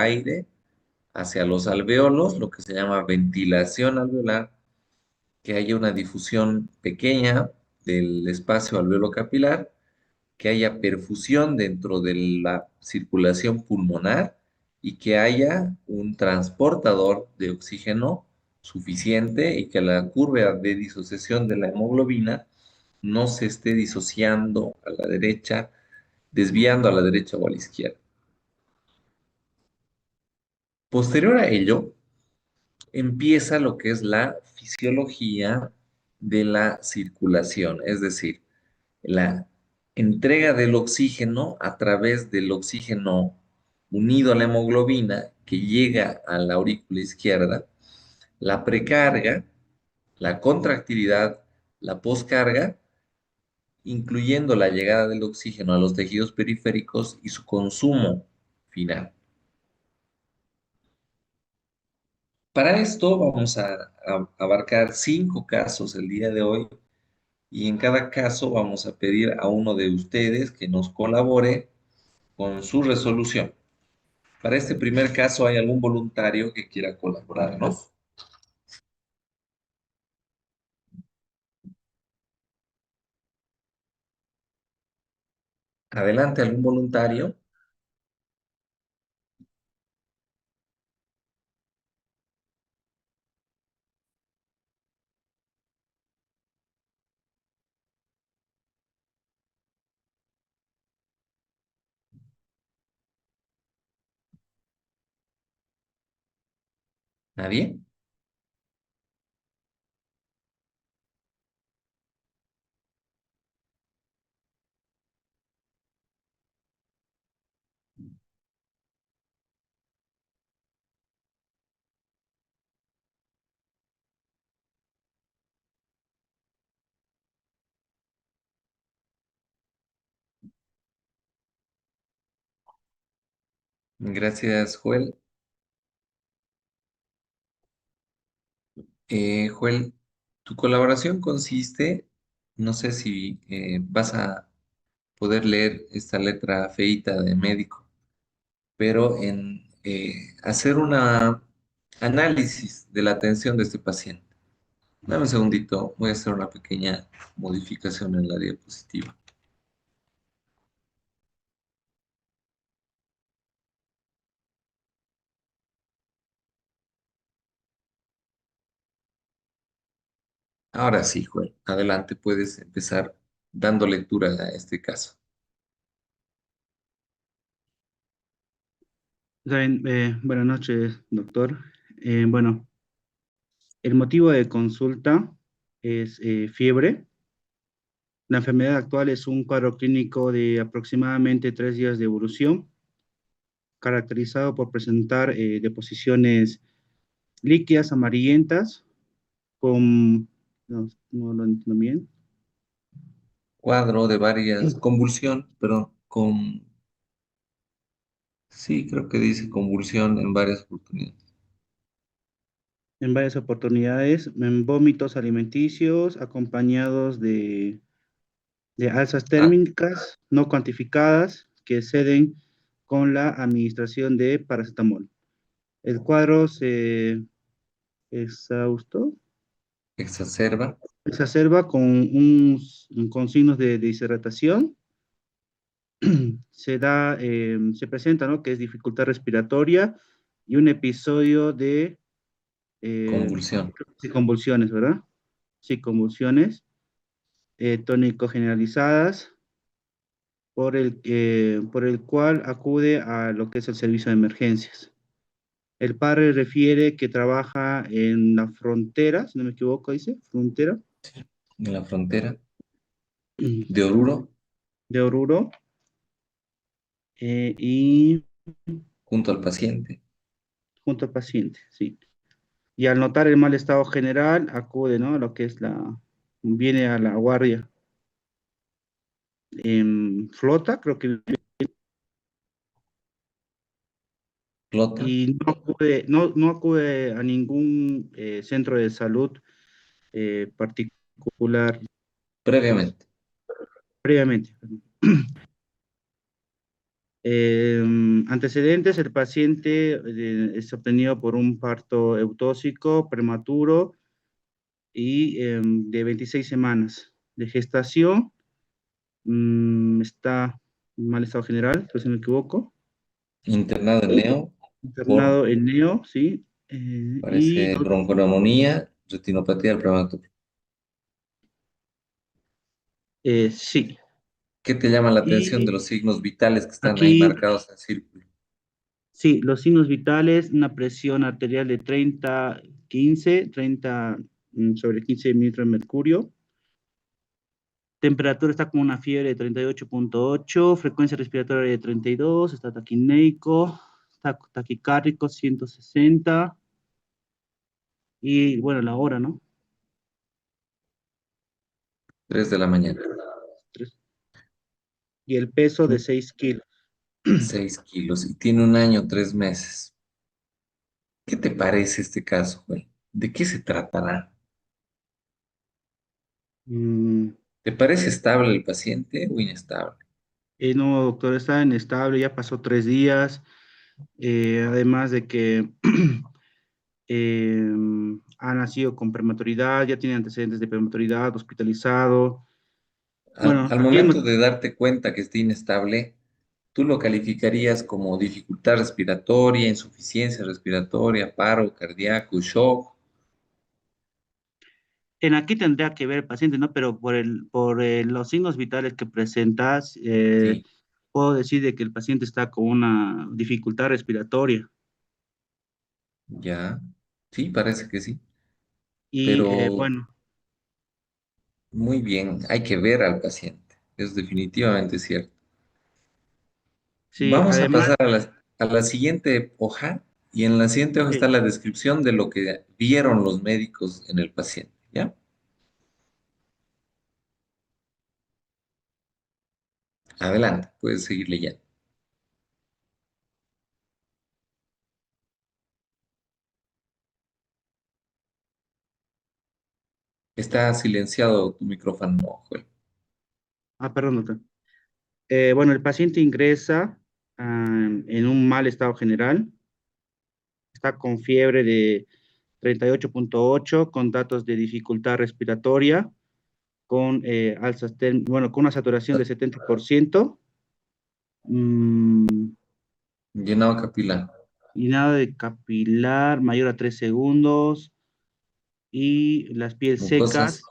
aire hacia los alvéolos, lo que se llama ventilación alveolar, que haya una difusión pequeña del espacio alveolo capilar, que haya perfusión dentro de la circulación pulmonar y que haya un transportador de oxígeno suficiente y que la curva de disociación de la hemoglobina no se esté disociando a la derecha, desviando a la derecha o a la izquierda. Posterior a ello, empieza lo que es la fisiología de la circulación, es decir, la entrega del oxígeno a través del oxígeno unido a la hemoglobina que llega a la aurícula izquierda, la precarga, la contractilidad, la poscarga, incluyendo la llegada del oxígeno a los tejidos periféricos y su consumo final. Para esto vamos a abarcar 5 casos el día de hoy y en cada caso vamos a pedir a uno de ustedes que nos colabore con su resolución. Para este primer caso, ¿hay algún voluntario que quiera colaborarnos? Adelante, algún voluntario. ¿Nadie? Gracias, Joel. Joel, tu colaboración consiste, no sé si vas a poder leer esta letra feíta de médico, pero en hacer un análisis de la atención de este paciente. Dame un segundito, voy a hacer una pequeña modificación en la diapositiva. Ahora sí, Joel, adelante, puedes empezar dando lectura a este caso. Está bien, buenas noches, doctor. Bueno, el motivo de consulta es fiebre. La enfermedad actual es un cuadro clínico de aproximadamente 3 días de evolución, caracterizado por presentar deposiciones líquidas amarillentas con, no lo entiendo bien, Cuadro de varias, convulsión, perdón, sí, creo que dice convulsión en varias oportunidades. en varias oportunidades, en vómitos alimenticios acompañados de alzas Ah, térmicas no cuantificadas que ceden con la administración de paracetamol. El cuadro se exhausto, exacerba, exacerba con signos de deshidratación. Se presenta, ¿no? Que es dificultad respiratoria y un episodio eh, convulsión. de convulsiones, ¿verdad? Sí, convulsiones tónico generalizadas por el cual acude a lo que es el servicio de emergencias. El padre refiere que trabaja en la frontera, si no me equivoco, dice, frontera En la frontera de Oruro, de Oruro, y junto al paciente. junto al paciente, sí. Y al notar el mal estado general, acude, ¿no? A lo que es viene a la guardia en flota, creo que, Flota, y no acude a ningún centro de salud particular previamente. previamente. Antecedentes, el paciente es obtenido por un parto eutóxico prematuro y de 26 semanas de gestación. Está en mal estado general, pues si no me equivoco. Internado en Neo por, Internado en neo, ¿sí? parece, bronconeumonía, retinopatía del prematuro. Sí. ¿Qué te llama la atención de Y los signos vitales que están ahí aquí, marcados en círculo? sí, los signos vitales, una presión arterial de 30 sobre 15 milímetros de mercurio. Temperatura está con una fiebre de 38,8, frecuencia respiratoria de 32, está taquineico, está taquicárdico 160 y bueno, la hora, ¿no? 3 de la mañana. Y el peso de 6 kilos. 6 kilos y tiene 1 año, 3 meses. ¿Qué te parece este caso, güey? ¿De qué se tratará? Mm, ¿Te parece estable el paciente o inestable? no, doctor, está inestable, ya pasó 3 días, además de que ha nacido con prematuridad, ya tiene antecedentes de prematuridad, hospitalizado. Al, Bueno, al aquí momento de darte cuenta que está inestable, ¿tú lo calificarías como dificultad respiratoria, insuficiencia respiratoria, paro cardíaco, shock? aquí tendría que ver el paciente, ¿no? Pero por los signos vitales que presentas, Sí, puedo decir de que el paciente está con una dificultad respiratoria. ya. Sí, parece que sí. Y Pero bueno, muy bien, hay que ver al paciente. Es definitivamente cierto. sí, Vamos a además, pasar a la siguiente hoja y en la siguiente hoja está sí. la descripción de lo que vieron los médicos en el paciente, ¿ya? Adelante, puedes seguir leyendo. Está silenciado tu micrófono, Joel. Perdón, doctor. Bueno, el paciente ingresa en un mal estado general, está con fiebre de 38,8, con datos de dificultad respiratoria, con bueno, con una saturación de 70%, mm, Llenado capilar, y nada de capilar mayor a 3 segundos, y las pieles mucosas,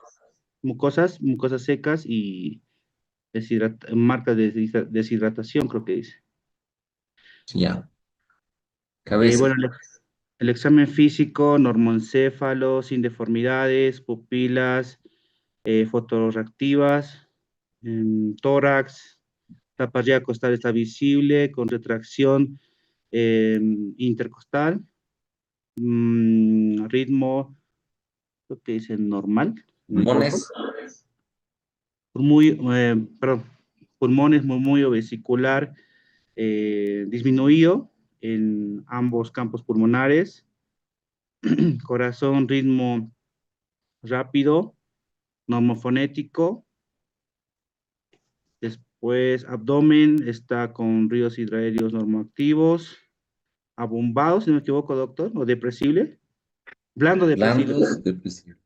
secas, mucosas secas y marcas de deshidratación, creo que dice. ya. Cabeza, Bueno, el examen físico, normoencéfalo, sin deformidades, pupilas, fotorreactivas, tórax, la parrilla costal está visible con retracción intercostal, ritmo, creo que dice normal, no me equivoco. pulmones, Perdón, pulmones murmullo vesicular disminuido en ambos campos pulmonares, corazón, ritmo rápido, normofonético. Después, abdomen está con ríos hidraéreos normoactivos, abombado, si no me equivoco, doctor, o depresible, blando depresible, blandos, depresivos.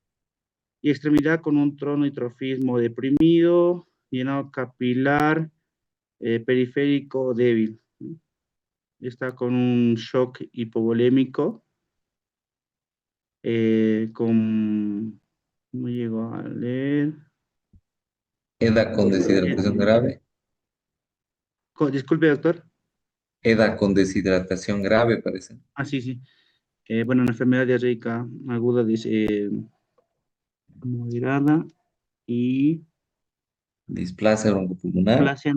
y extremidad con un trono y trofismo deprimido, llenado capilar, periférico débil. Está con un shock hipovolémico, con, no llego a leer, EDA con deshidratación eh, grave, disculpe, doctor. EDA con deshidratación grave, parece. Sí, sí. Bueno, una enfermedad diarreica aguda, dice, moderada y Displasia broncopulmonar, plasia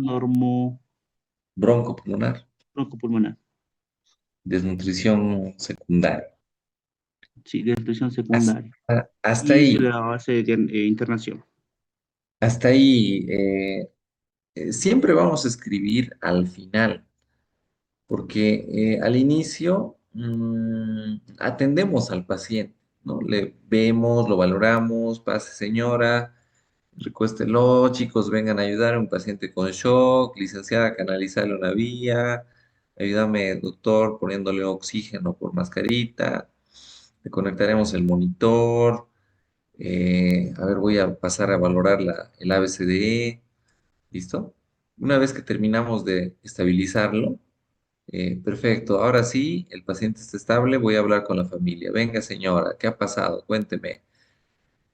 broncopulmonar, broncopulmonar. desnutrición secundaria. Sí, de depresión secundaria. Hasta Y se le ahí, hace internación. hasta ahí, siempre vamos a escribir al final, porque al inicio atendemos al paciente, ¿no? Le vemos, lo valoramos, pase señora, Recuéstelo, chicos, vengan a ayudar a un paciente con shock, licenciada, canalizarle una vía, ayúdame, doctor, poniéndole oxígeno por mascarita, le conectaremos el monitor, a ver, voy a pasar a valorar el ABCDE, ¿listo? Una vez que terminamos de estabilizarlo, perfecto, ahora sí, el paciente está estable, voy a hablar con la familia. Venga, señora, ¿qué ha pasado? Cuénteme.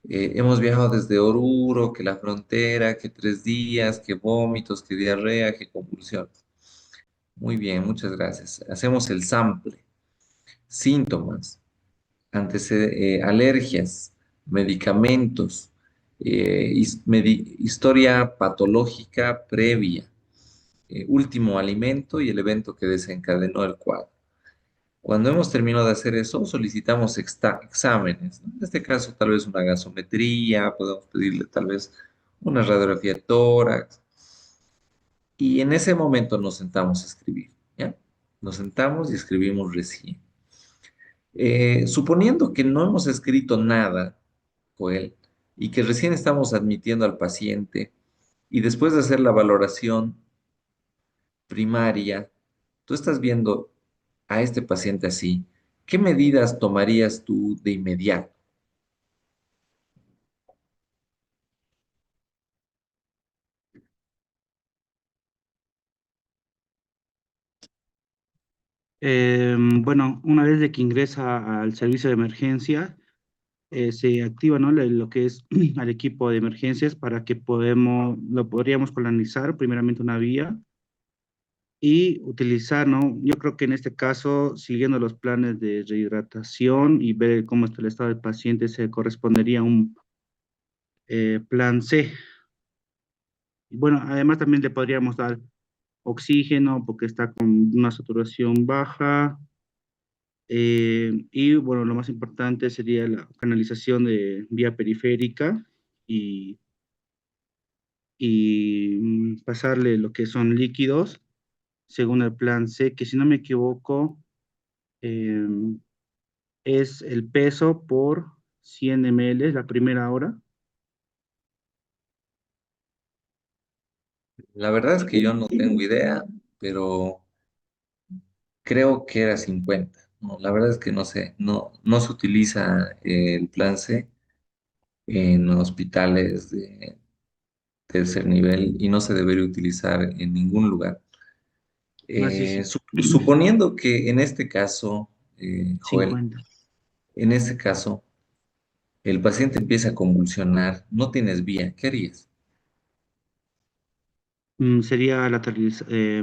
Hemos viajado desde Oruro, que la frontera, que 3 días, que vómitos, que diarrea, que convulsiones. Muy bien, muchas gracias. Hacemos el sample. Síntomas, alergias, medicamentos, historia patológica previa, último alimento y el evento que desencadenó el cuadro. Cuando hemos terminado de hacer eso, solicitamos exámenes, ¿no? En este caso, tal vez una gasometría, podemos pedirle tal vez una radiografía de tórax. Y en ese momento nos sentamos a escribir, ¿ya? Nos sentamos y escribimos recién. Suponiendo que no hemos escrito nada, Joel, y que recién estamos admitiendo al paciente, y después de hacer la valoración primaria, tú estás viendo a este paciente así, ¿qué medidas tomarías tú de inmediato? Bueno, una vez de que ingresa al servicio de emergencia, se activa, ¿no? Lo que es al equipo de emergencias para que lo podríamos colonizar primeramente una vía y utilizar, ¿no? Yo creo que en este caso, siguiendo los planes de rehidratación y ver cómo está el estado del paciente, se correspondería a un plan C. Y bueno, además también le podríamos dar oxígeno porque está con una saturación baja. Y bueno, lo más importante sería la canalización de vía periférica y, pasarle lo que son líquidos según el plan C, que si no me equivoco, eh, es el peso por 100 ml la primera hora. La verdad es que yo no tengo idea, pero creo que era 50. No, la verdad es que no sé, no se utiliza el plan C en hospitales de tercer nivel y no se debería utilizar en ningún lugar. Así sí, Suponiendo que en este caso, Joel, 50. en este caso, el paciente empieza a convulsionar, no tienes vía, ¿qué harías? Sería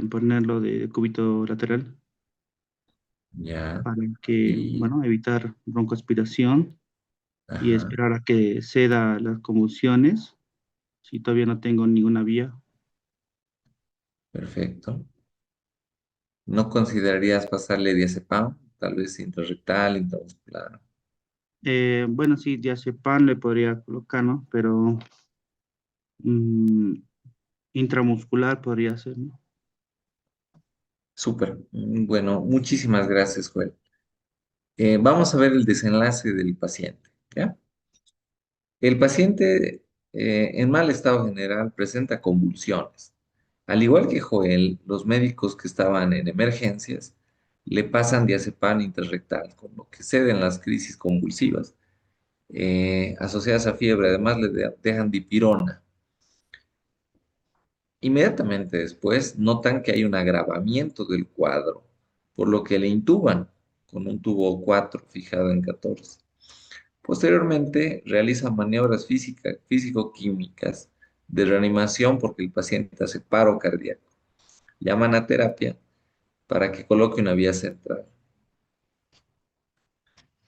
ponerlo de cúbito lateral Ya, para que, y, bueno, evitar broncoaspiración y ajá, esperar a que ceda las convulsiones si todavía no tengo ninguna vía. perfecto. ¿No considerarías pasarle diazepam? Tal vez intrarrectal, intramuscular. Bueno, sí, diazepam le podría colocar, ¿no? Pero mm, intramuscular podría ser, ¿no? Súper. Bueno, muchísimas gracias, Joel. Vamos a ver el desenlace del paciente, ¿ya? El paciente en mal estado general presenta convulsiones. Al igual que Joel, los médicos que estaban en emergencias le pasan diazepam intrarrectal, con lo que ceden las crisis convulsivas asociadas a fiebre. Además, dejan dipirona. Inmediatamente después notan que hay un agravamiento del cuadro, por lo que le intuban con un tubo 4 fijado en 14. Posteriormente realizan maniobras físico-químicas de reanimación porque el paciente hace paro cardíaco. Llaman a terapia para que coloque una vía central.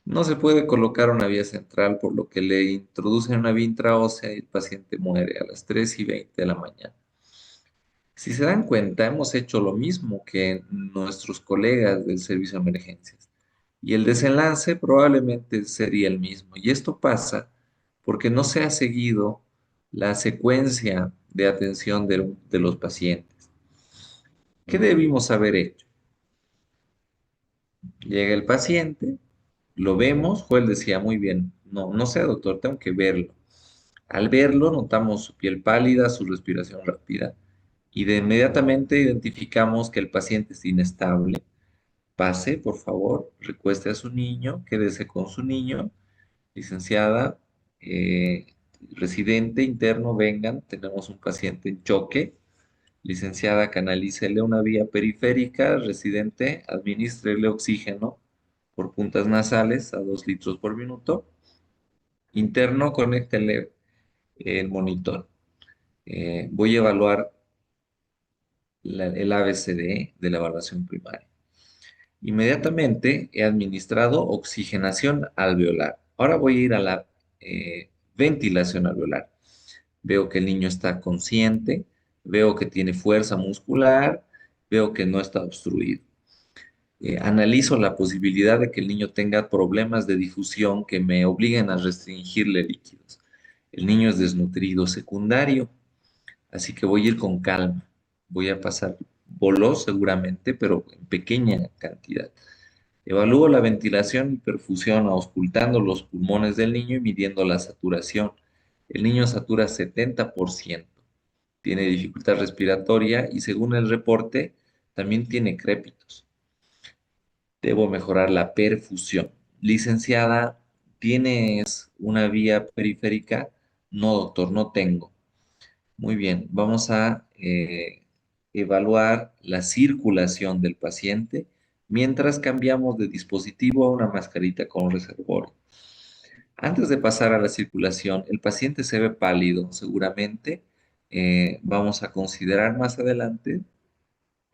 No se puede colocar una vía central, por lo que le introducen una vía intraósea y el paciente muere a las 3:20 de la mañana. Si se dan cuenta, hemos hecho lo mismo que nuestros colegas del servicio de emergencias y el desenlace probablemente sería el mismo. Y esto pasa porque no se ha seguido la secuencia de atención de los pacientes. ¿Qué debimos haber hecho? Llega el paciente, lo vemos, Joel decía muy bien, no sé, doctor, tengo que verlo. Al verlo, notamos su piel pálida, su respiración rápida y de inmediatamente identificamos que el paciente es inestable. Pase, por favor, recueste a su niño, quédese con su niño. Licenciada, eh, residente interno, vengan, tenemos un paciente en choque. Licenciada, canalícele una vía periférica. Residente, administrele oxígeno por puntas nasales a 2 litros por minuto. Interno, conéctele el monitor. Voy a evaluar el ABCD de la evaluación primaria. Inmediatamente he administrado oxigenación alveolar. Ahora voy a ir a la ventilación alveolar. Veo que el niño está consciente, veo que tiene fuerza muscular, veo que no está obstruido. Analizo la posibilidad de que el niño tenga problemas de difusión que me obliguen a restringirle líquidos. El niño es desnutrido secundario, así que voy a ir con calma. Voy a pasar bolos seguramente, pero en pequeña cantidad. Evalúo la ventilación y perfusión auscultando los pulmones del niño y midiendo la saturación. El niño satura 70%, tiene dificultad respiratoria y según el reporte también tiene crépitos. Debo mejorar la perfusión. Licenciada, ¿tienes una vía periférica? No, doctor, no tengo. Muy bien, vamos a evaluar la circulación del paciente mientras cambiamos de dispositivo a una mascarita con reservorio. Antes de pasar a la circulación, el paciente se ve pálido, seguramente. Vamos a considerar más adelante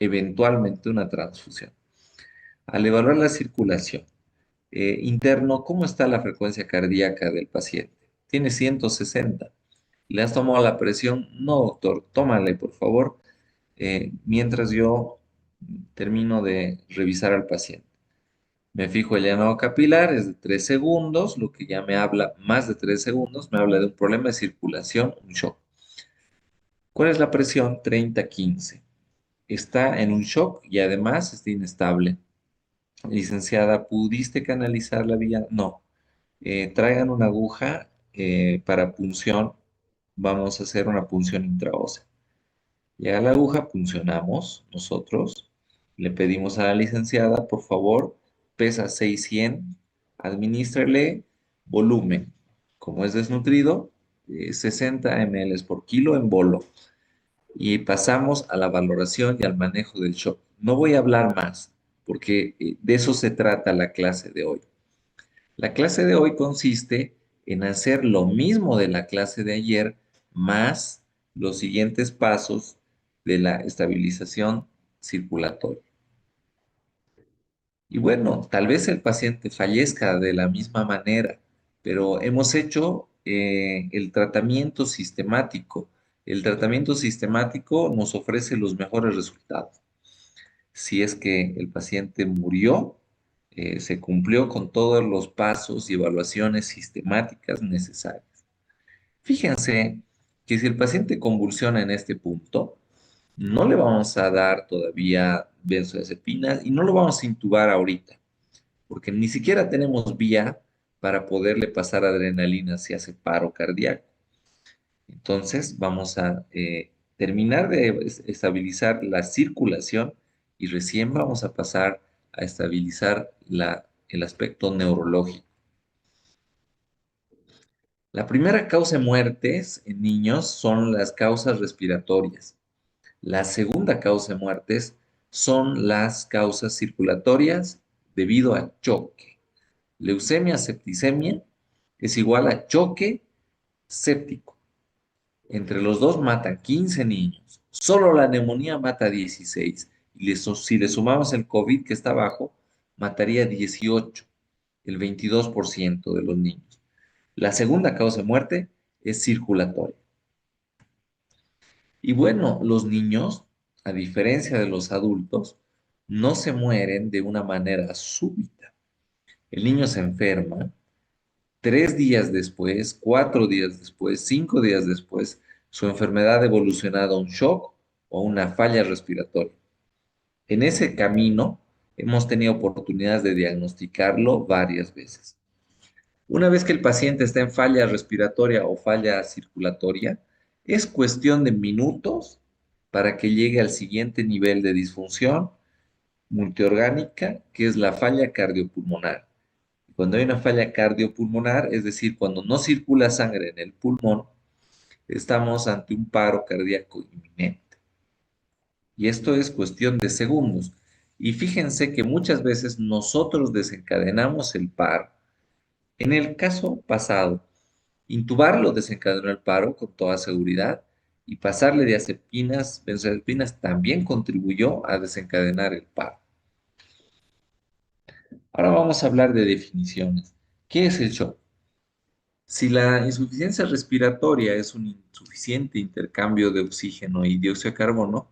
eventualmente una transfusión. Al evaluar la circulación interno, ¿cómo está la frecuencia cardíaca del paciente? Tiene 160. ¿Le has tomado la presión? No, doctor, tómale, por favor, mientras yo termino de revisar al paciente. Me fijo el llenado capilar, es de 3 segundos, lo que ya me habla más de 3 segundos, me habla de un problema de circulación, un shock. ¿Cuál es la presión? 30-15. Está en un shock y además está inestable. Licenciada, ¿pudiste canalizar la vía? No. Traigan una aguja para punción. Vamos a hacer una punción intraósea. Llega la aguja, puncionamos nosotros. Le pedimos a la licenciada, por favor, pesa 600, administrele volumen. Como es desnutrido, 60 ml por kilo en bolo. Y pasamos a la valoración y al manejo del shock. No voy a hablar más, porque de eso se trata la clase de hoy. La clase de hoy consiste en hacer lo mismo de la clase de ayer, más los siguientes pasos de la estabilización circulatoria. Y bueno, tal vez el paciente fallezca de la misma manera, pero hemos hecho el tratamiento sistemático. El tratamiento sistemático nos ofrece los mejores resultados. Si es que el paciente murió, se cumplió con todos los pasos y evaluaciones sistemáticas necesarias. Fíjense que si el paciente convulsiona en este punto, no le vamos a dar todavía benzodiazepinas y no lo vamos a intubar ahorita, porque ni siquiera tenemos vía para poderle pasar adrenalina si hace paro cardíaco. Entonces vamos a terminar de estabilizar la circulación y recién vamos a pasar a estabilizar el aspecto neurológico. La primera causa de muertes en niños son las causas respiratorias. La segunda causa de muertes son las causas circulatorias debido a choque. Leucemia, septicemia es igual a choque séptico. Entre los dos matan 15 niños. Solo la neumonía mata 16. Y si le sumamos el COVID que está abajo, mataría 18, el 22% de los niños. La segunda causa de muerte es circulatoria. Y bueno, los niños, a diferencia de los adultos, no se mueren de una manera súbita. El niño se enferma 3 días después, 4 días después, 5 días después, su enfermedad ha evolucionado a un shock o una falla respiratoria. En ese camino hemos tenido oportunidades de diagnosticarlo varias veces. Una vez que el paciente está en falla respiratoria o falla circulatoria, es cuestión de minutos para que llegue al siguiente nivel de disfunción multiorgánica, que es la falla cardiopulmonar. Cuando hay una falla cardiopulmonar, es decir, cuando no circula sangre en el pulmón, estamos ante un paro cardíaco inminente. Y esto es cuestión de segundos. Y fíjense que muchas veces nosotros desencadenamos el paro. En el caso pasado, intubarlo desencadenó el paro con toda seguridad y pasarle diazepinas, benzodiazepinas también contribuyó a desencadenar el paro. Ahora vamos a hablar de definiciones. ¿Qué es el shock? Si la insuficiencia respiratoria es un insuficiente intercambio de oxígeno y dióxido de carbono,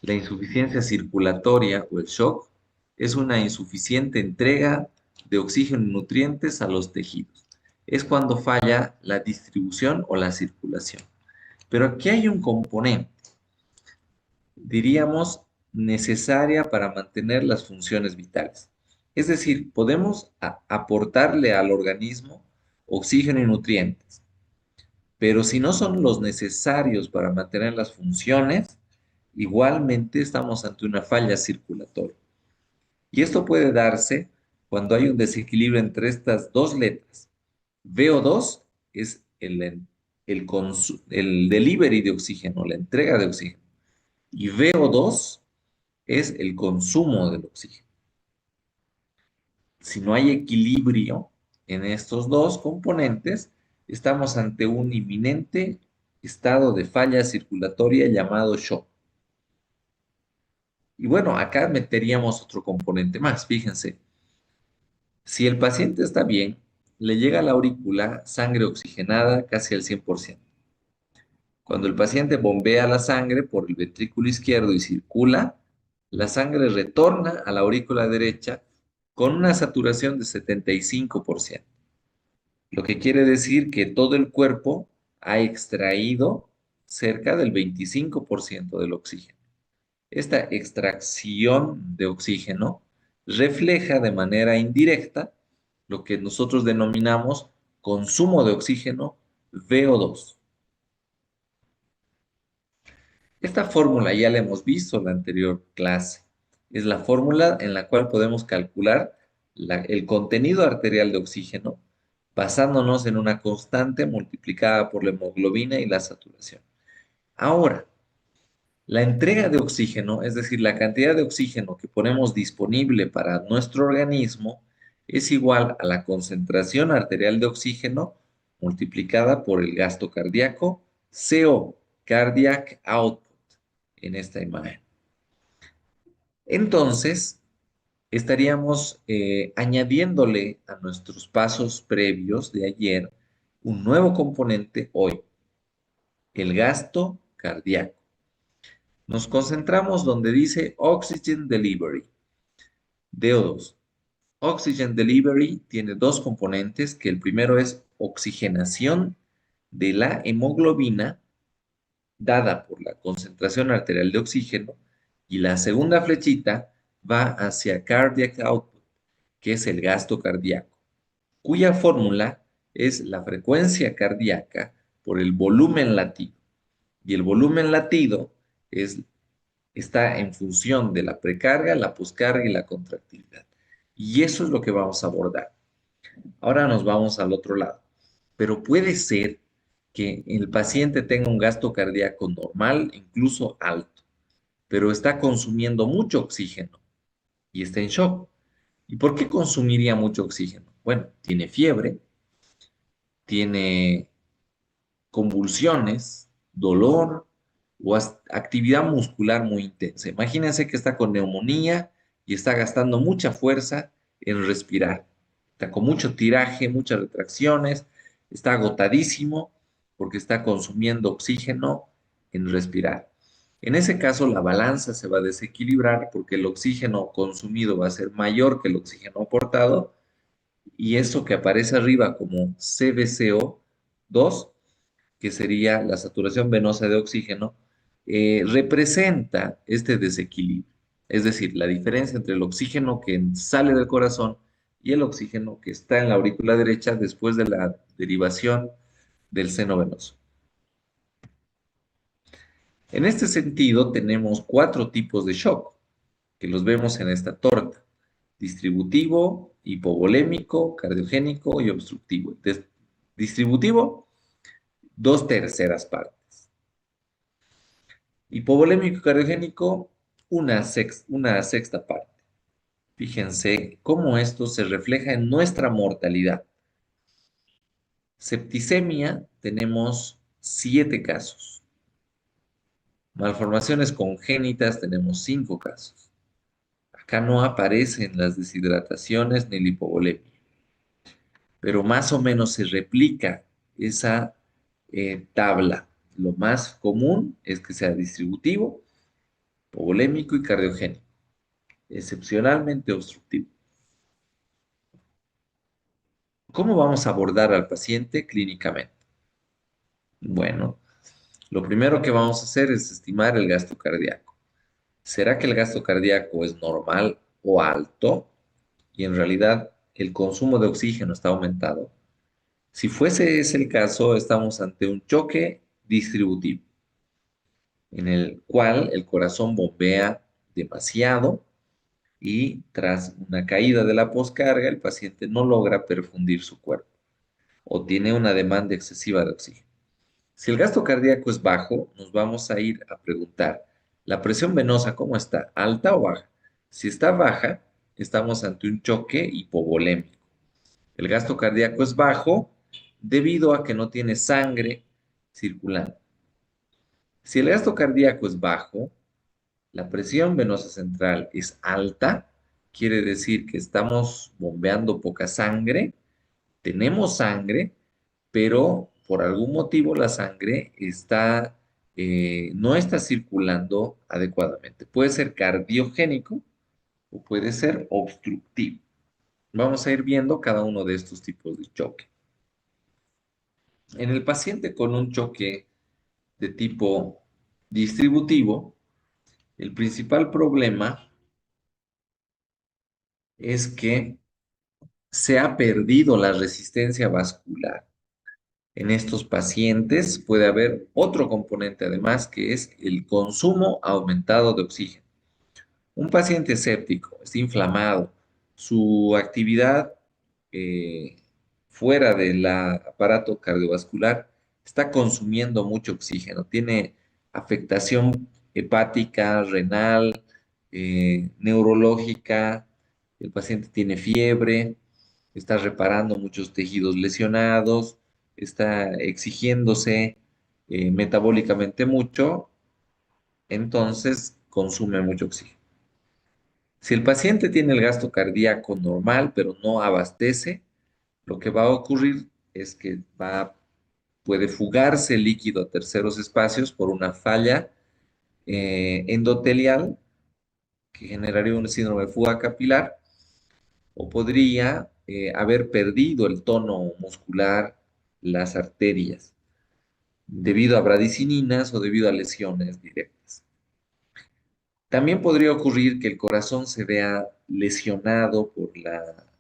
la insuficiencia circulatoria o el shock es una insuficiente entrega de oxígeno y nutrientes a los tejidos. Es cuando falla la distribución o la circulación. Pero aquí hay un componente, diríamos, necesaria para mantener las funciones vitales. Es decir, podemos aportarle al organismo oxígeno y nutrientes, pero si no son los necesarios para mantener las funciones, igualmente estamos ante una falla circulatoria. Y esto puede darse cuando hay un desequilibrio entre estas dos letras. VO2 es el delivery de oxígeno, la entrega de oxígeno. Y VO2 es el consumo del oxígeno. Si no hay equilibrio en estos dos componentes, estamos ante un inminente estado de falla circulatoria llamado shock. Y bueno, acá meteríamos otro componente más, fíjense. Si el paciente está bien, le llega a la aurícula sangre oxigenada casi al 100%. Cuando el paciente bombea la sangre por el ventrículo izquierdo y circula, la sangre retorna a la aurícula derecha con una saturación de 75%, lo que quiere decir que todo el cuerpo ha extraído cerca del 25% del oxígeno. Esta extracción de oxígeno refleja de manera indirecta lo que nosotros denominamos consumo de oxígeno VO2. Esta fórmula ya la hemos visto en la anterior clase. Es la fórmula en la cual podemos calcular el contenido arterial de oxígeno basándonos en una constante multiplicada por la hemoglobina y la saturación. Ahora, la entrega de oxígeno, es decir, la cantidad de oxígeno que ponemos disponible para nuestro organismo, es igual a la concentración arterial de oxígeno multiplicada por el gasto cardíaco, CO, cardiac output, en esta imagen. Entonces, estaríamos añadiéndole a nuestros pasos previos de ayer un nuevo componente hoy, el gasto cardíaco. Nos concentramos donde dice Oxygen Delivery, DO2. Oxygen Delivery tiene dos componentes, que el primero es oxigenación de la hemoglobina dada por la concentración arterial de oxígeno y la segunda flechita va hacia cardiac output, que es el gasto cardíaco, cuya fórmula es la frecuencia cardíaca por el volumen latido. Y el volumen latido está en función de la precarga, la poscarga y la contractilidad. Y eso es lo que vamos a abordar. Ahora nos vamos al otro lado. Pero puede ser que el paciente tenga un gasto cardíaco normal, incluso alto, pero está consumiendo mucho oxígeno y está en shock. ¿Y por qué consumiría mucho oxígeno? Bueno, tiene fiebre, tiene convulsiones, dolor o actividad muscular muy intensa. Imagínense que está con neumonía y está gastando mucha fuerza en respirar. Está con mucho tiraje, muchas retracciones, está agotadísimo porque está consumiendo oxígeno en respirar. En ese caso, la balanza se va a desequilibrar porque el oxígeno consumido va a ser mayor que el oxígeno aportado y eso que aparece arriba como CbCO2, que sería la saturación venosa de oxígeno, representa este desequilibrio. Es decir, la diferencia entre el oxígeno que sale del corazón y el oxígeno que está en la aurícula derecha después de la derivación del seno venoso. En este sentido, tenemos cuatro tipos de shock, que los vemos en esta torta: distributivo, hipovolémico, cardiogénico y obstructivo. Distributivo, dos terceras partes. Hipovolémico y cardiogénico, una sexta parte. Fíjense cómo esto se refleja en nuestra mortalidad. Septicemia, tenemos 7 casos. Malformaciones congénitas, tenemos 5 casos. Acá no aparecen las deshidrataciones ni la hipovolemia, pero más o menos se replica esa tabla. Lo más común es que sea distributivo, hipovolémico y cardiogénico, excepcionalmente obstructivo. ¿Cómo vamos a abordar al paciente clínicamente? Bueno, lo primero que vamos a hacer es estimar el gasto cardíaco. ¿Será que el gasto cardíaco es normal o alto y en realidad el consumo de oxígeno está aumentado? Si fuese ese el caso, estamos ante un choque distributivo, en el cual el corazón bombea demasiado y tras una caída de la poscarga, el paciente no logra perfundir su cuerpo o tiene una demanda excesiva de oxígeno. Si el gasto cardíaco es bajo, nos vamos a ir a preguntar, ¿la presión venosa cómo está? ¿Alta o baja? Si está baja, estamos ante un choque hipovolémico. El gasto cardíaco es bajo debido a que no tiene sangre circulando. Si el gasto cardíaco es bajo, la presión venosa central es alta, quiere decir que estamos bombeando poca sangre, tenemos sangre, pero por algún motivo la sangre no está circulando adecuadamente. Puede ser cardiogénico o puede ser obstructivo. Vamos a ir viendo cada uno de estos tipos de choque. En el paciente con un choque de tipo distributivo, el principal problema es que se ha perdido la resistencia vascular. En estos pacientes puede haber otro componente además, que es el consumo aumentado de oxígeno. Un paciente séptico, está inflamado, su actividad eh, fuera del aparato cardiovascular está consumiendo mucho oxígeno, tiene afectación hepática, renal, neurológica, el paciente tiene fiebre, está reparando muchos tejidos lesionados, está exigiéndose metabólicamente mucho, entonces consume mucho oxígeno. Si el paciente tiene el gasto cardíaco normal, pero no abastece, lo que va a ocurrir es que puede fugarse el líquido a terceros espacios por una falla endotelial que generaría un síndrome de fuga capilar, o podría haber perdido el tono muscular, las arterias, debido a bradicininas o debido a lesiones directas. También podría ocurrir que el corazón se vea lesionado por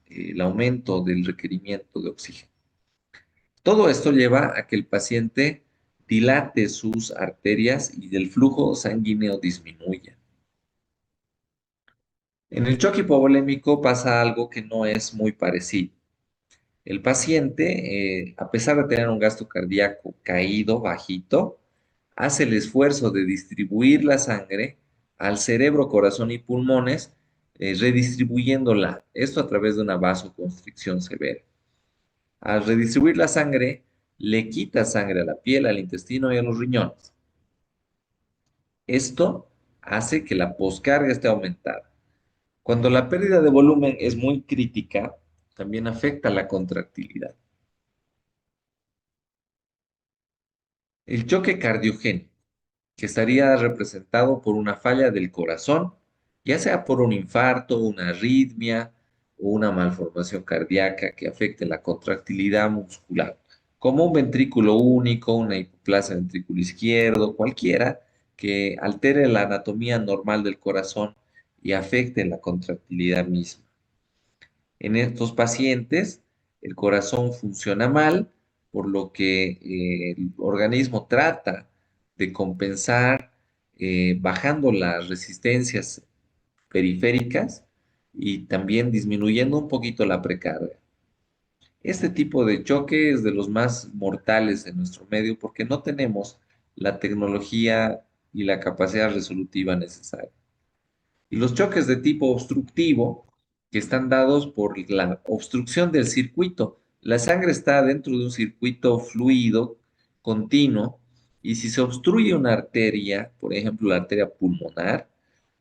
el aumento del requerimiento de oxígeno. Todo esto lleva a que el paciente dilate sus arterias y el flujo sanguíneo disminuya. En el choque hipovolémico pasa algo que no es muy parecido. El paciente, a pesar de tener un gasto cardíaco caído, bajito, hace el esfuerzo de distribuir la sangre al cerebro, corazón y pulmones, redistribuyéndola. Esto a través de una vasoconstricción severa. Al redistribuir la sangre, le quita sangre a la piel, al intestino y a los riñones. Esto hace que la poscarga esté aumentada. Cuando la pérdida de volumen es muy crítica, también afecta la contractilidad. El choque cardiogénico, que estaría representado por una falla del corazón, ya sea por un infarto, una arritmia o una malformación cardíaca que afecte la contractilidad muscular, como un ventrículo único, una hipoplasia ventrículo izquierdo, cualquiera que altere la anatomía normal del corazón y afecte la contractilidad misma. En estos pacientes, el corazón funciona mal, por lo que el organismo trata de compensar bajando las resistencias periféricas y también disminuyendo un poquito la precarga. Este tipo de choque es de los más mortales en nuestro medio porque no tenemos la tecnología y la capacidad resolutiva necesaria. Y los choques de tipo obstructivo, que están dados por la obstrucción del circuito. La sangre está dentro de un circuito fluido continuo y si se obstruye una arteria, por ejemplo la arteria pulmonar,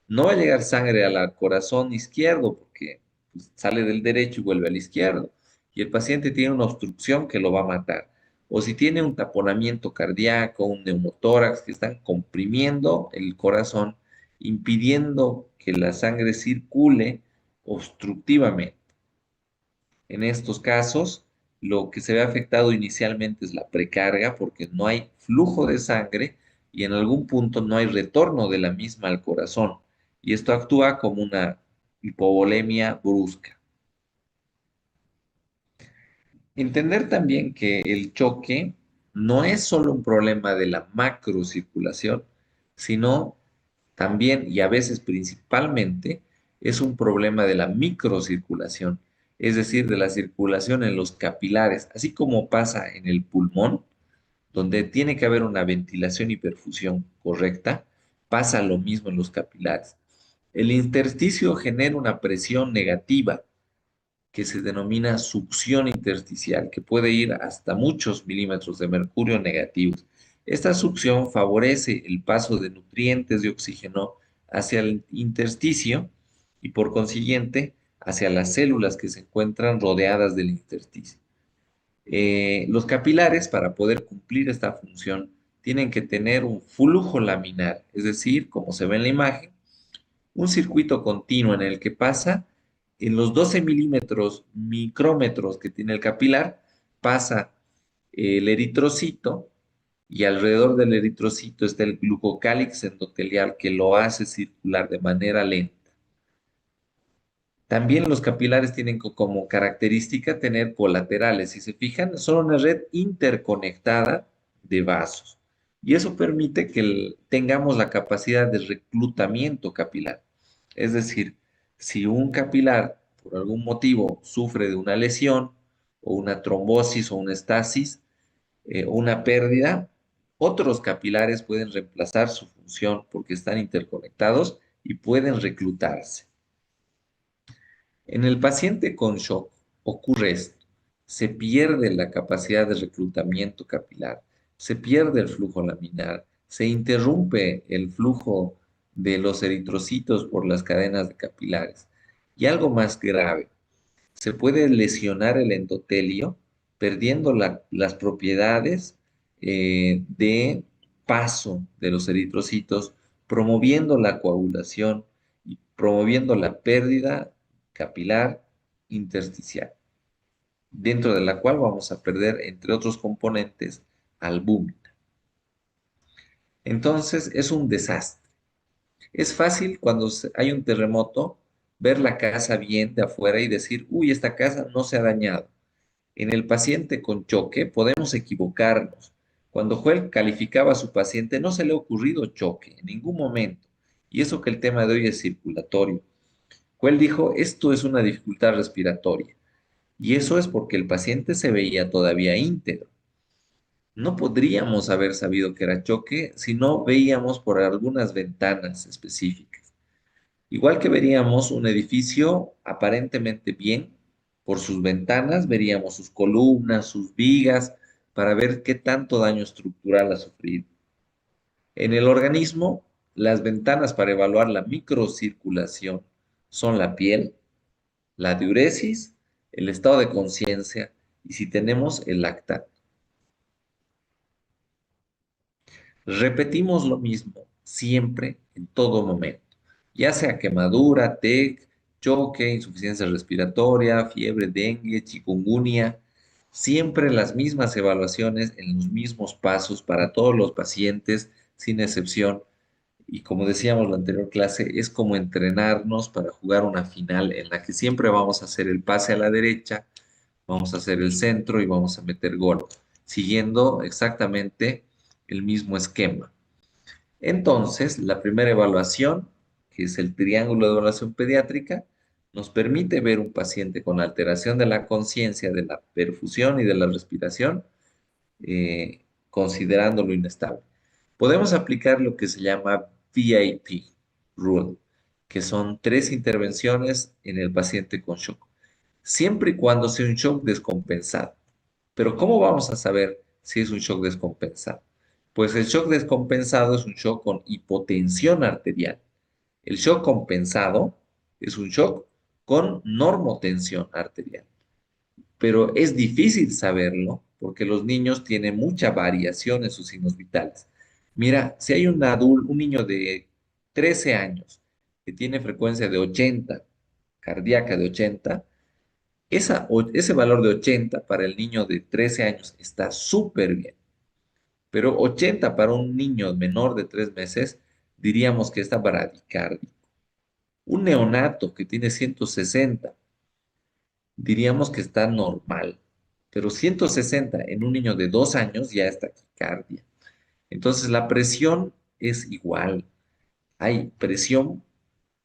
no va a llegar sangre al corazón izquierdo porque pues, sale del derecho y vuelve al izquierdo. Y el paciente tiene una obstrucción que lo va a matar. O si tiene un taponamiento cardíaco, un neumotórax, que están comprimiendo el corazón, impidiendo que la sangre circule obstructivamente. En estos casos, lo que se ve afectado inicialmente es la precarga porque no hay flujo de sangre y en algún punto no hay retorno de la misma al corazón. Y esto actúa como una hipovolemia brusca. Entender también que el choque no es solo un problema de la macrocirculación, sino también y a veces principalmente es un problema de la microcirculación, es decir, de la circulación en los capilares, así como pasa en el pulmón, donde tiene que haber una ventilación y perfusión correcta, pasa lo mismo en los capilares. El intersticio genera una presión negativa que se denomina succión intersticial, que puede ir hasta muchos milímetros de mercurio negativos. Esta succión favorece el paso de nutrientes de oxígeno hacia el intersticio y por consiguiente hacia las células que se encuentran rodeadas del intersticio. Los capilares, para poder cumplir esta función, tienen que tener un flujo laminar, es decir, como se ve en la imagen, un circuito continuo en el que pasa en los 12 milímetros, micrómetros que tiene el capilar, pasa el eritrocito y alrededor del eritrocito está el glucocálix endotelial que lo hace circular de manera lenta. También los capilares tienen como característica tener colaterales. Si se fijan, son una red interconectada de vasos. Y eso permite que tengamos la capacidad de reclutamiento capilar. Es decir, si un capilar por algún motivo sufre de una lesión o una trombosis o una estasis o una pérdida, otros capilares pueden reemplazar su función porque están interconectados y pueden reclutarse. En el paciente con shock ocurre esto. Se pierde la capacidad de reclutamiento capilar, se pierde el flujo laminar, se interrumpe el flujo de los eritrocitos por las cadenas de capilares. Y algo más grave, se puede lesionar el endotelio perdiendo las propiedades de paso de los eritrocitos, promoviendo la coagulación y promoviendo la pérdida capilar intersticial, dentro de la cual vamos a perder, entre otros componentes, albúmina. Entonces, es un desastre. Es fácil cuando hay un terremoto ver la casa bien de afuera y decir, uy, esta casa no se ha dañado. En el paciente con choque podemos equivocarnos. Cuando Joel calificaba a su paciente, no se le ha ocurrido choque en ningún momento. Y eso que el tema de hoy es circulatorio. Joel dijo, esto es una dificultad respiratoria. Y eso es porque el paciente se veía todavía íntegro. No podríamos haber sabido que era choque si no veíamos por algunas ventanas específicas. Igual que veríamos un edificio aparentemente bien, por sus ventanas veríamos sus columnas, sus vigas, para ver qué tanto daño estructural ha sufrido. En el organismo, las ventanas para evaluar la microcirculación son la piel, la diuresis, el estado de conciencia y si tenemos el lactato. Repetimos lo mismo siempre, en todo momento, ya sea quemadura, TEC, choque, insuficiencia respiratoria, fiebre, dengue, chikungunya, siempre las mismas evaluaciones en los mismos pasos para todos los pacientes, sin excepción. Y como decíamos en la anterior clase, es como entrenarnos para jugar una final en la que siempre vamos a hacer el pase a la derecha, vamos a hacer el centro y vamos a meter gol, siguiendo exactamente el mismo esquema. Entonces, la primera evaluación, que es el triángulo de evaluación pediátrica, nos permite ver un paciente con alteración de la conciencia, de la perfusión y de la respiración, considerándolo inestable. Podemos aplicar lo que se llama VIP Rule, que son 3 intervenciones en el paciente con shock, siempre y cuando sea un shock descompensado. Pero ¿cómo vamos a saber si es un shock descompensado? Pues el shock descompensado es un shock con hipotensión arterial. El shock compensado es un shock con normotensión arterial. Pero es difícil saberlo porque los niños tienen mucha variación en sus signos vitales. Mira, si hay un niño de 13 años que tiene frecuencia de 80, cardíaca de 80, ese valor de 80 para el niño de 13 años está súper bien, pero 80 para un niño menor de 3 meses diríamos que está bradicárdico. Un neonato que tiene 160 diríamos que está normal, pero 160 en un niño de 2 años ya está taquicardia. Entonces la presión es igual. Hay presión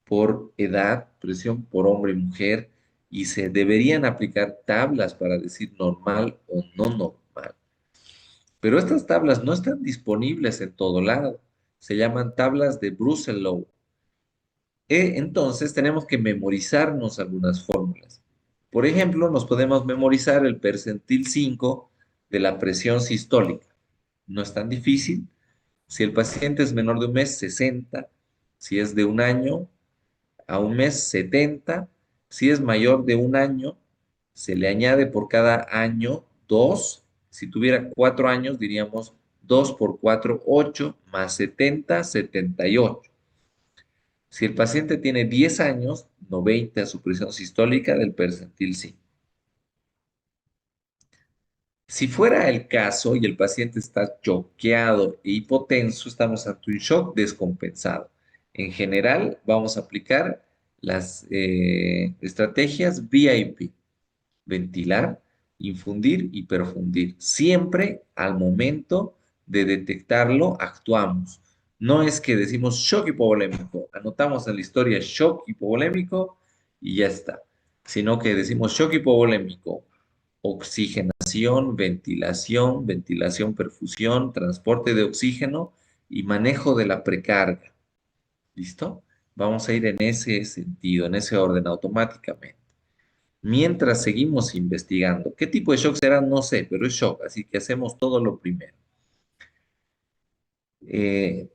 por edad, presión por hombre y mujer, y se deberían aplicar tablas para decir normal o no normal. Pero estas tablas no están disponibles en todo lado. Se llaman tablas de Brussels. Entonces tenemos que memorizarnos algunas fórmulas. Por ejemplo, nos podemos memorizar el percentil 5 de la presión sistólica. No es tan difícil. Si el paciente es menor de un mes, 60. Si es de un año a un mes, 70. Si es mayor de un año, se le añade por cada año 2. Si tuviera 4 años, diríamos 2 por 4, 8, más 70, 78. Si el paciente tiene 10 años, 90 su presión sistólica del percentil 5. Si fuera el caso y el paciente está choqueado e hipotenso, estamos ante un shock descompensado. En general, vamos a aplicar las estrategias VIP: ventilar, infundir y perfundir. Siempre al momento de detectarlo, actuamos. No es que decimos shock hipovolémico, anotamos en la historia shock hipovolémico y ya está, sino que decimos shock hipovolémico, oxigenación, ventilación, ventilación, perfusión, transporte de oxígeno y manejo de la precarga. ¿Listo? Vamos a ir en ese sentido, en ese orden automáticamente. Mientras seguimos investigando, ¿qué tipo de shock será? No sé, pero es shock, así que hacemos todo lo primero. Eh,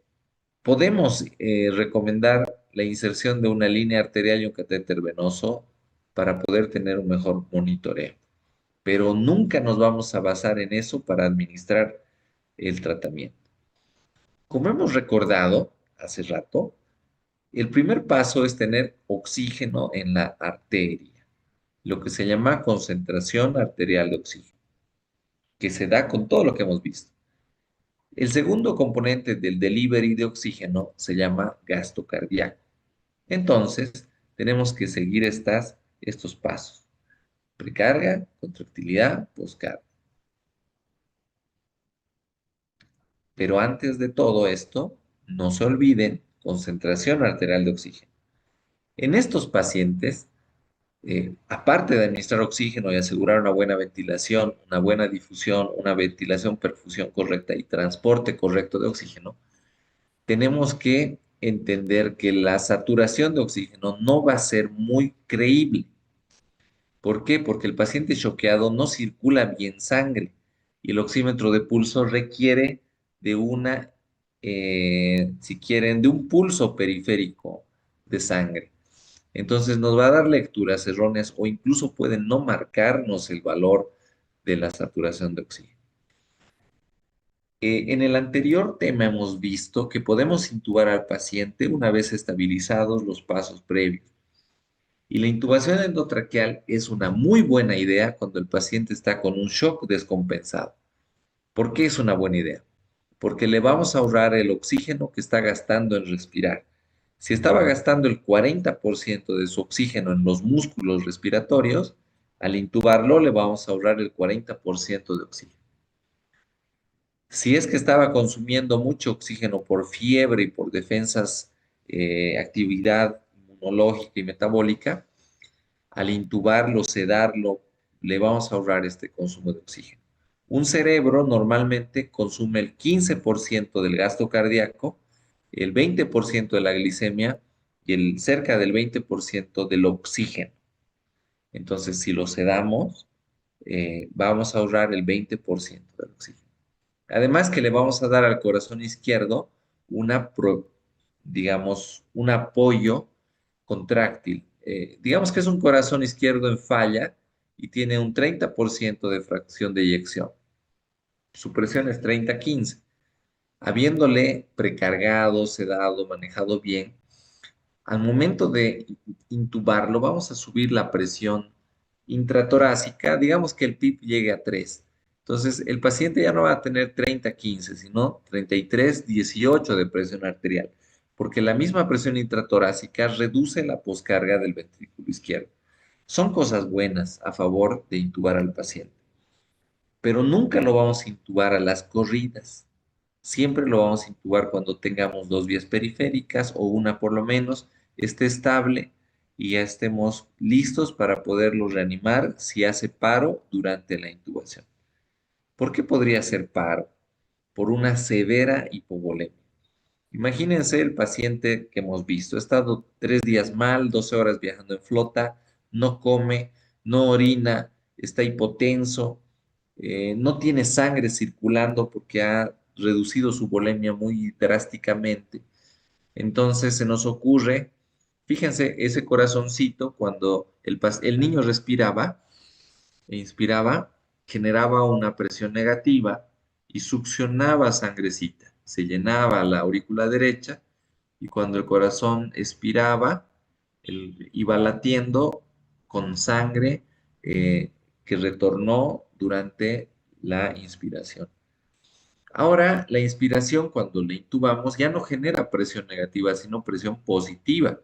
Podemos recomendar la inserción de una línea arterial y un catéter venoso para poder tener un mejor monitoreo, pero nunca nos vamos a basar en eso para administrar el tratamiento. Como hemos recordado hace rato, el primer paso es tener oxígeno en la arteria, lo que se llama concentración arterial de oxígeno, que se da con todo lo que hemos visto. El segundo componente del delivery de oxígeno se llama gasto cardíaco. Entonces, tenemos que seguir estos pasos: precarga, contractilidad, poscarga. Pero antes de todo esto, no se olviden concentración arterial de oxígeno. En estos pacientes, aparte de administrar oxígeno y asegurar una buena ventilación, una buena difusión, una ventilación, perfusión correcta y transporte correcto de oxígeno, tenemos que entender que la saturación de oxígeno no va a ser muy creíble. ¿Por qué? Porque el paciente choqueado no circula bien sangre y el oxímetro de pulso requiere de si quieren, de un pulso periférico de sangre. Entonces nos va a dar lecturas erróneas o incluso pueden no marcarnos el valor de la saturación de oxígeno. En el anterior tema hemos visto que podemos intubar al paciente una vez estabilizados los pasos previos. Y la intubación endotraqueal es una muy buena idea cuando el paciente está con un shock descompensado. ¿Por qué es una buena idea? porque le vamos a ahorrar el oxígeno que está gastando en respirar. Si estaba gastando el 40% de su oxígeno en los músculos respiratorios, al intubarlo le vamos a ahorrar el 40% de oxígeno. Si es que estaba consumiendo mucho oxígeno por fiebre y por defensas, actividad inmunológica y metabólica, al intubarlo, sedarlo, le vamos a ahorrar este consumo de oxígeno. Un cerebro normalmente consume el 15% del gasto cardíaco, el 20% de la glicemia y cerca del 20% del oxígeno. Entonces, si lo sedamos, vamos a ahorrar el 20% del oxígeno. Además que le vamos a dar al corazón izquierdo una, digamos, un apoyo contráctil. Digamos que es un corazón izquierdo en falla y tiene un 30% de fracción de eyección. Su presión es 30-15. Habiéndole precargado, sedado, manejado bien, al momento de intubarlo, vamos a subir la presión intratorácica, digamos que el PIB llegue a 3. Entonces, el paciente ya no va a tener 30-15, sino 33-18 de presión arterial, porque la misma presión intratorácica reduce la poscarga del ventrículo izquierdo. Son cosas buenas a favor de intubar al paciente, pero nunca lo vamos a intubar a las corridas. Siempre lo vamos a intubar cuando tengamos dos vías periféricas o una por lo menos, esté estable y ya estemos listos para poderlo reanimar si hace paro durante la intubación. ¿Por qué podría ser paro? Por una severa hipovolemia. Imagínense el paciente que hemos visto, ha estado 3 días mal, 12 horas viajando en flota, no come, no orina, está hipotenso, no tiene sangre circulando porque ha reducido su volemia muy drásticamente. Entonces se nos ocurre, fíjense, ese corazoncito, cuando el niño respiraba e inspiraba, generaba una presión negativa y succionaba sangrecita. Se llenaba la aurícula derecha y cuando el corazón expiraba, iba latiendo con sangre, que retornó durante la inspiración. Ahora, la inspiración, cuando la intubamos, ya no genera presión negativa, sino presión positiva.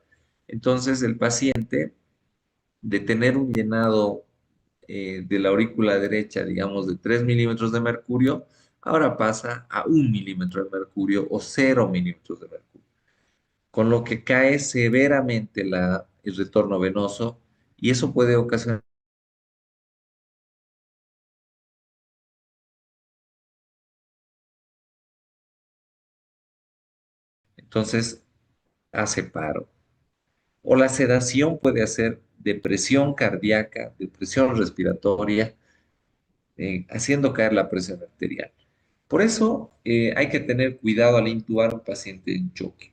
Entonces, el paciente, de tener un llenado, de la aurícula derecha, digamos, de 3 milímetros de mercurio, ahora pasa a 1 milímetro de mercurio o 0 milímetros de mercurio, con lo que cae severamente el retorno venoso y eso puede ocasionar, entonces, hace paro. O la sedación puede hacer depresión cardíaca, depresión respiratoria, haciendo caer la presión arterial. Por eso, hay que tener cuidado al intubar a un paciente en choque.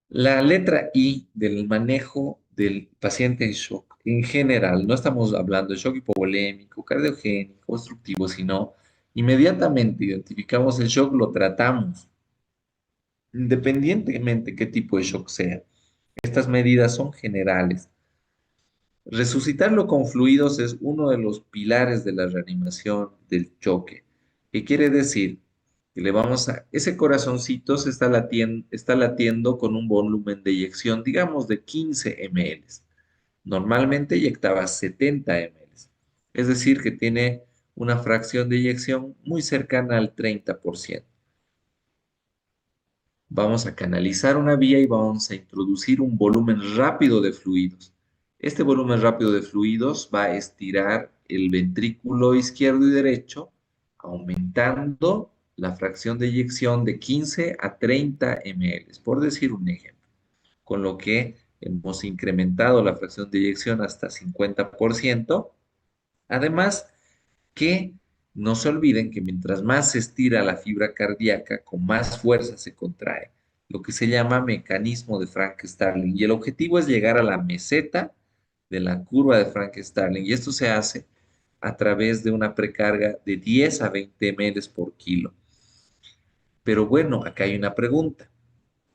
La letra I del manejo del paciente en shock, en general, no estamos hablando de shock hipovolémico, cardiogénico, obstructivo, sino inmediatamente identificamos el shock, lo tratamos, independientemente qué tipo de shock sea. Estas medidas son generales. Resucitarlo con fluidos es uno de los pilares de la reanimación del choque. ¿Qué quiere decir? Que ese corazoncito está latiendo con un volumen de eyección, digamos, de 15 ml. Normalmente eyectaba 70 ml. Es decir, que tiene una fracción de eyección muy cercana al 30%. Vamos a canalizar una vía y vamos a introducir un volumen rápido de fluidos. Este volumen rápido de fluidos va a estirar el ventrículo izquierdo y derecho, aumentando la fracción de eyección de 15 a 30 ml, por decir un ejemplo, con lo que hemos incrementado la fracción de eyección hasta 50%. Además, que no se olviden que mientras más se estira la fibra cardíaca, con más fuerza se contrae, lo que se llama mecanismo de Frank-Starling. Y el objetivo es llegar a la meseta de la curva de Frank-Starling. Y esto se hace a través de una precarga de 10 a 20 ml por kilo. Pero bueno, acá hay una pregunta.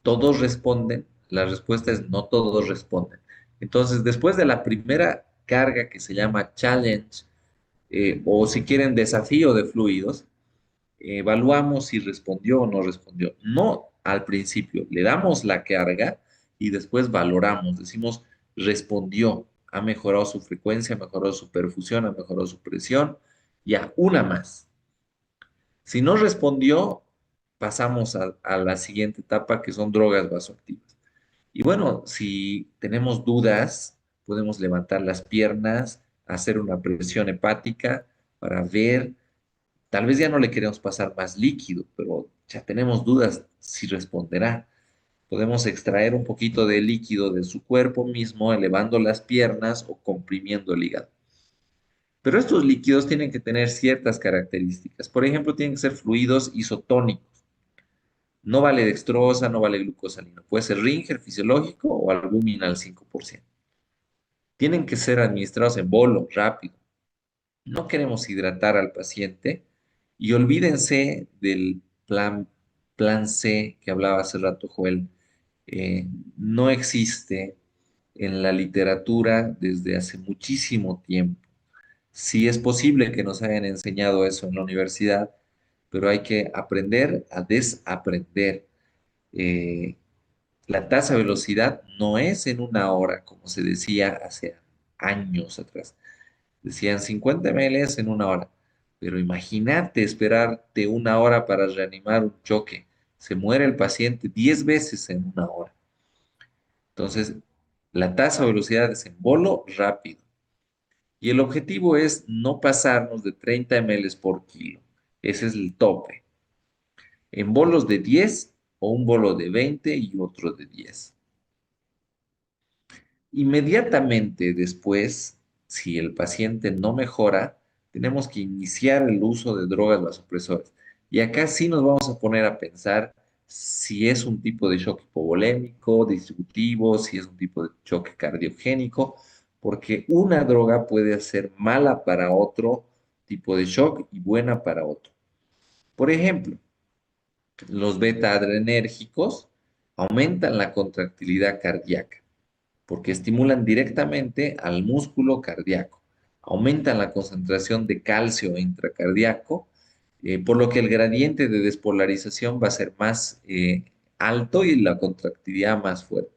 ¿Todos responden? La respuesta es no todos responden. Entonces, después de la primera carga que se llama challenge, o si quieren desafío de fluidos, evaluamos si respondió o no respondió. No al principio, le damos la carga y después valoramos, decimos, respondió, ha mejorado su frecuencia, ha mejorado su perfusión, ha mejorado su presión, ya, una más. Si no respondió, pasamos a la siguiente etapa que son drogas vasoactivas. Y bueno, si tenemos dudas, podemos levantar las piernas, hacer una presión hepática para ver, tal vez ya no le queremos pasar más líquido, pero ya tenemos dudas si responderá. Podemos extraer un poquito de líquido de su cuerpo mismo, elevando las piernas o comprimiendo el hígado. Pero estos líquidos tienen que tener ciertas características. Por ejemplo, tienen que ser fluidos isotónicos. No vale dextrosa, no vale glucosalina. Puede ser Ringer fisiológico o albúmina al 5%. Tienen que ser administrados en bolo, rápido. No queremos hidratar al paciente y olvídense del plan C que hablaba hace rato Joel. Eh, no existe en la literatura desde hace muchísimo tiempo. Sí es posible que nos hayan enseñado eso en la universidad, pero hay que aprender a desaprender. Eh, la tasa de velocidad no es en una hora, como se decía hace años atrás. Decían 50 ml en una hora. Pero imagínate esperarte una hora para reanimar un choque. Se muere el paciente 10 veces en una hora. Entonces, la tasa de velocidad es en bolo rápido. Y el objetivo es no pasarnos de 30 ml por kilo. Ese es el tope. En bolos de 10 o un bolo de 20 y otro de 10. Inmediatamente después, si el paciente no mejora, tenemos que iniciar el uso de drogas vasopresoras. Y acá sí nos vamos a poner a pensar si es un tipo de shock hipovolémico, distributivo, si es un tipo de choque cardiogénico, porque una droga puede ser mala para otro tipo de shock y buena para otro. Por ejemplo, los beta-adrenérgicos aumentan la contractilidad cardíaca porque estimulan directamente al músculo cardíaco, aumentan la concentración de calcio intracardíaco, por lo que el gradiente de despolarización va a ser más alto y la contractilidad más fuerte.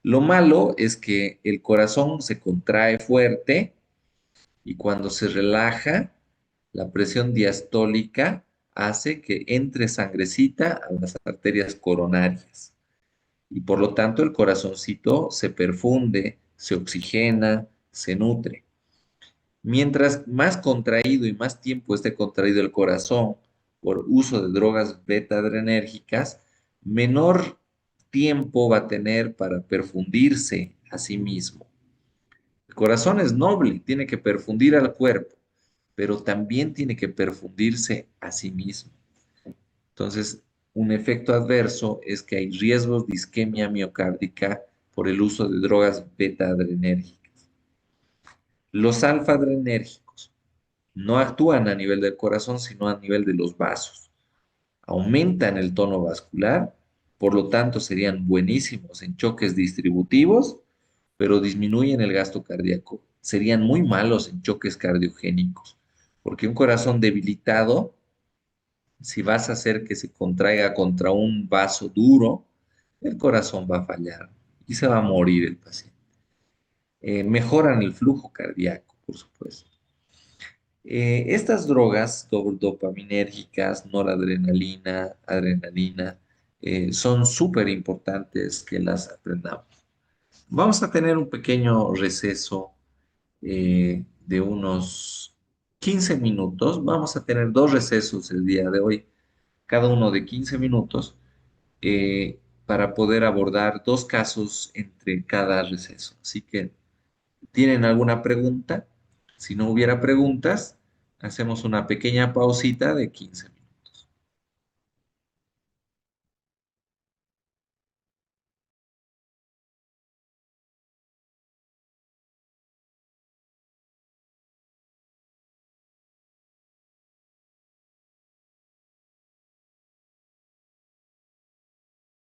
Lo malo es que el corazón se contrae fuerte y cuando se relaja, la presión diastólica hace que entre sangrecita a las arterias coronarias y por lo tanto el corazoncito se perfunde, se oxigena, se nutre. Mientras más contraído y más tiempo esté contraído el corazón por uso de drogas beta-adrenérgicas, menor tiempo va a tener para perfundirse a sí mismo. El corazón es noble, tiene que perfundir al cuerpo, pero también tiene que perfundirse a sí mismo. Entonces, un efecto adverso es que hay riesgos de isquemia miocárdica por el uso de drogas beta-adrenérgicas. Los alfa-adrenérgicos no actúan a nivel del corazón, sino a nivel de los vasos. Aumentan el tono vascular, por lo tanto serían buenísimos en choques distributivos, pero disminuyen el gasto cardíaco. Serían muy malos en choques cardiogénicos, porque un corazón debilitado si vas a hacer que se contraiga contra un vaso duro, el corazón va a fallar y se va a morir el paciente. Mejoran el flujo cardíaco, por supuesto. Estas drogas dopaminérgicas, noradrenalina, adrenalina, son súper importantes que las aprendamos. Vamos a tener un pequeño receso de unos 15 minutos. Vamos a tener dos recesos el día de hoy, cada uno de 15 minutos, para poder abordar dos casos entre cada receso. Así que, ¿tienen alguna pregunta? Si no hubiera preguntas, hacemos una pequeña pausita de 15 minutos.